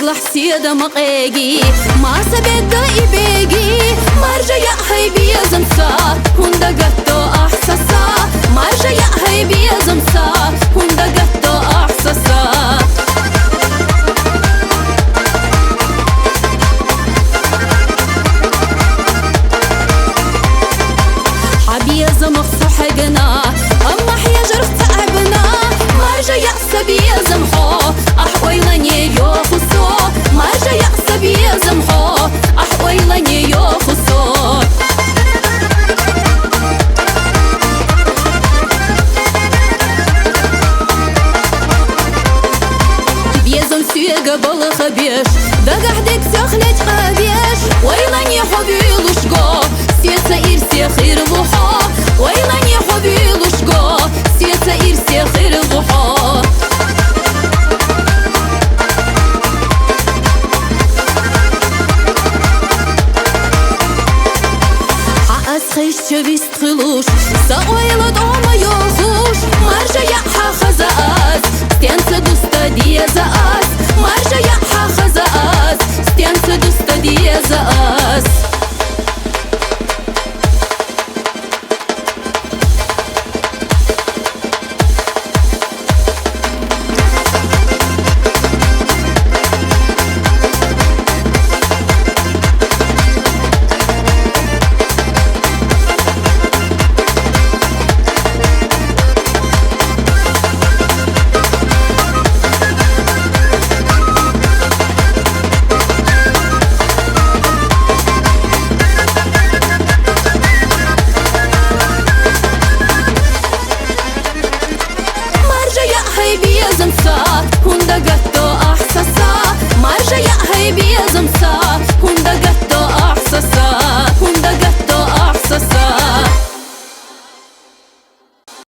يقلح سيدة مقاقي ما سبيدا يبيقي مرجع يا هيبي يا زمسا هندا قطو أحساسا مرجع يا هيبي يا زمسا هندا قطو أحساسا حبي يا زمخ حقنا أما حيا جرف تعبنا مرجع يا سبي يا زمحو أحويلني يو خصو مرجع يا سبي يا زمحو أحويلني يو خصو بيزم سيقا بالخبيش دا قحدك سخلت قبيش ويلني حبي لشقو سيسا إرسي خير ضحى ويلني حبي لشقو سيسا إرسي خير ضحى خيش تبيس تخلوش سأويلد أما يوخوش مرجع يحا خزاز ستيانسا دوستا ديزاز مرجع يحا خزاز ستيانسا دوستا ديزاز هيبي يا زمسا هندا قطو أحساسا مرجع يا هيبي يا زمسا هندا قطو أحساسا